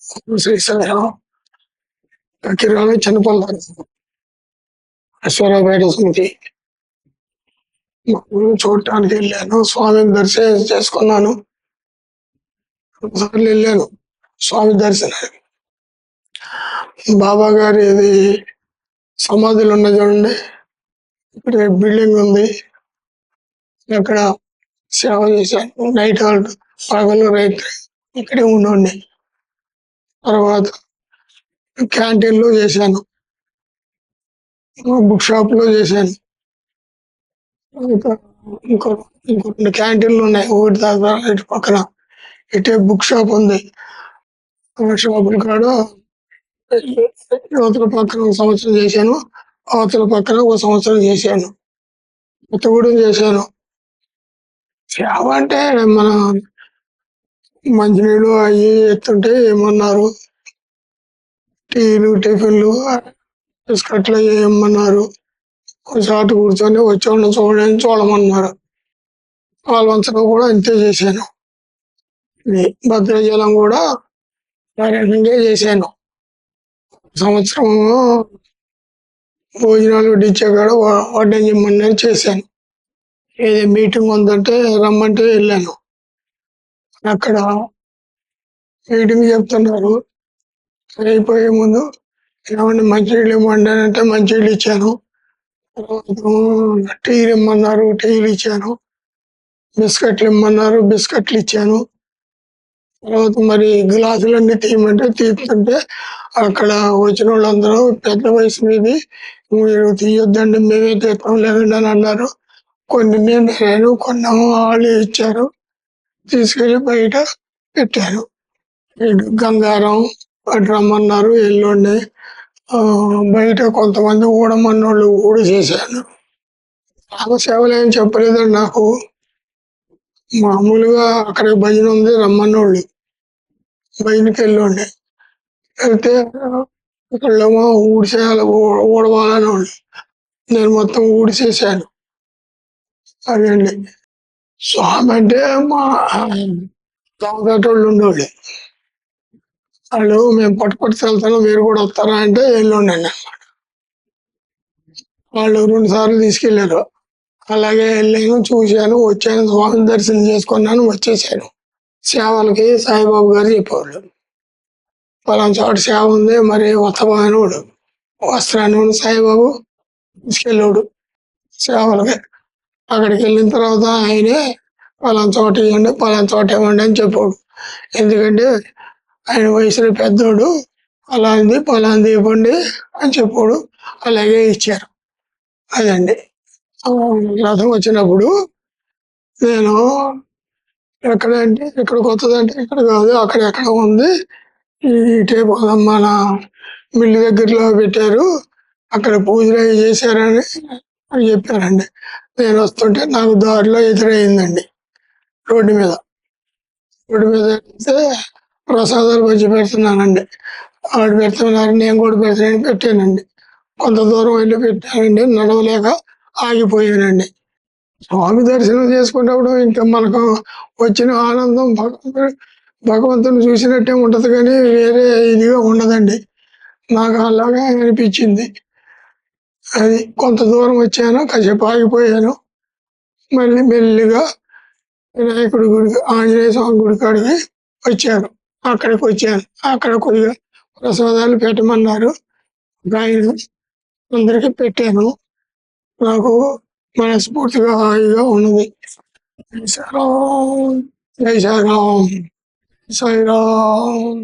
శ్రీశైలం, కిరాణా చిన్నపల్లి, అశ్వరావుపేట సమితి చూడటానికి వెళ్ళాను. స్వామిని దర్శనం చేసుకున్నాను. సార్లు వెళ్ళాను స్వామి దర్శనానికి. బాబా గారి ఇది సమాధులు ఉన్నాయి చూడండి, ఇక్కడ బిల్డింగ్ ఉంది, అక్కడ సేవ చేశాను. నైట్ హాల్ట్, పగలు రైతు ఇక్కడే ఉండండి. తర్వాత క్యాంటీన్లో చేశాను, బుక్ షాప్లో చేశాను. ఇంకా ఇంకో ఇంకో 2 క్యాంటీన్లు ఉన్నాయి. ఒకటి దాకా ఇటు పక్కన ఇటే బుక్ షాప్ ఉంది. ఆ షాపుల కాడ యువతల పక్కన 1 సంవత్సరం చేశాను, అవతల పక్కన 1 సంవత్సరం చేశాను. కొత్తగూడెం చేశాను. సేవ అంటే మన మంచినీళ్ళు అవి ఎత్తుంటే ఏమన్నారు, టీలు టిఫిన్లు బిస్కట్లు అవి ఏమన్నారు. ఒక చాటు కూర్చొని వచ్చేవాళ్ళని చూడమన్నారు. పాల్వంచడం కూడా అంతే చేశాను. భద్రాచలం కూడా ఆ రకంగా చేశాను. సంవత్సరం భోజనాలు వడ్డించే కాడ వడ్డించమని చేశాను. ఏదో మీటింగ్ ఉందంటే రమ్మంటే వెళ్ళాను. అక్కడ మీటింగ్ చెప్తున్నారు. అయిపోయే ముందు ఏమంటే మంచినీళ్ళు ఇవ్వండి అంటే మంచినీళ్ళు ఇచ్చాను. తర్వాత టీలు ఇమ్మన్నారు, టీలు ఇచ్చాను. బిస్కెట్లు ఇమ్మన్నారు, బిస్కెట్లు ఇచ్చాను. తర్వాత మరి గ్లాసులన్నీ తీయమంటే తీస్తుంటే అక్కడ వచ్చిన వాళ్ళందరూ పెద్ద వయసు మీది, మీరు తీయొద్దండి మేమే తీస్తాం లేదండి అని అన్నారు. కొన్ని నేను కొన్ని వాళ్ళు ఇచ్చారు, తీసుకెళ్ళి బయట పెట్టాను. గంగారం అటు రమ్మన్నారు, ఎల్లుండి. బయట కొంతమంది ఊడమన్నోళ్ళు ఊడి చేశాను. సేవలు ఏం చెప్పలేదండి నాకు. మామూలుగా అక్కడికి భజన ఉంది రమ్మన్నోళ్ళు, భజనకి వెళ్ళండి. వెళ్తే ఇక్కడేమో ఊడిసేయాలి, ఊడవాలని వాళ్ళు. నేను మొత్తం ఊడిసేసాను. అదండి స్వామి అంటే. మా తాగేటోళ్ళు ఉండేవాళ్ళు. వాళ్ళు మేము పట్టుపట్టు వెళ్తాను, మీరు కూడా వస్తారా అంటే వెళ్ళండి అన్నమాట. వాళ్ళు 2 సార్లు తీసుకెళ్ళారు. అలాగే వెళ్ళాను, చూశాను, వచ్చాను, స్వామిని దర్శనం చేసుకున్నాను, వచ్చేసాను. సేవలకి సాయిబాబు గారు చెప్పేవాళ్ళు, పలానా చోట సేవ ఉంది మరి వస్తావా అనేవాడు. వస్త్రాన్ని సాయిబాబు తీసుకెళ్ళాడు సేవలకి. అక్కడికి వెళ్ళిన తర్వాత ఆయనే పలానా చోట ఇవ్వండి, పలానా చోట ఇవ్వండి అని చెప్పాడు. ఎందుకంటే ఆయన వయసులో పెద్దోడు. పలాంది ఇవ్వండి అని చెప్పాడు. అలాగే ఇచ్చారు. అదండి రథం వచ్చినప్పుడు నేను ఎక్కడంటే ఇక్కడ కొత్తదంటే ఇక్కడ కాదు, అక్కడెక్కడ ఉంది, ఇటే మన మిల్లు దగ్గరలో పెట్టారు, అక్కడ పూజలు అవి చేశారని అని చెప్పారండి. నేను వస్తుంటే నాకు దారిలో ఎదురైందండి. రోడ్డు మీద వెళ్తే ప్రసాదాలు పంచి పెడుతున్నానండి. ఆవిడ పెడుతున్నారు, నేను కూడా పెడతానని పెట్టానండి. కొంత దూరం వెళ్ళి పెట్టానండి, నడవలేక ఆగిపోయానండి. స్వామి దర్శనం చేసుకున్నప్పుడు ఇంకా మనకు వచ్చిన ఆనందం భగవంతుని చూసినట్టే ఉంటుంది, కానీ వేరే ఇదిగా ఉండదండి. నాకు అలాగే అనిపించింది. అది కొంత దూరం వచ్చాను, కాసేపు ఆగిపోయాను. మళ్ళీ మెల్లిగా వినాయకుడి గుడికి, ఆంజనేయ స్వామి గుడి కాడికి వచ్చాను. అక్కడికి వచ్చాను. అక్కడ కొద్దిగా ప్రసాదాలు పెట్టమన్నారు. ఆయన అందరికీ పెట్టాను. నాకు మనస్ఫూర్తిగా హాయిగా ఉన్నది. జై శ్రీరామ్, జై శ్రీరామ్, సాయిరామ్.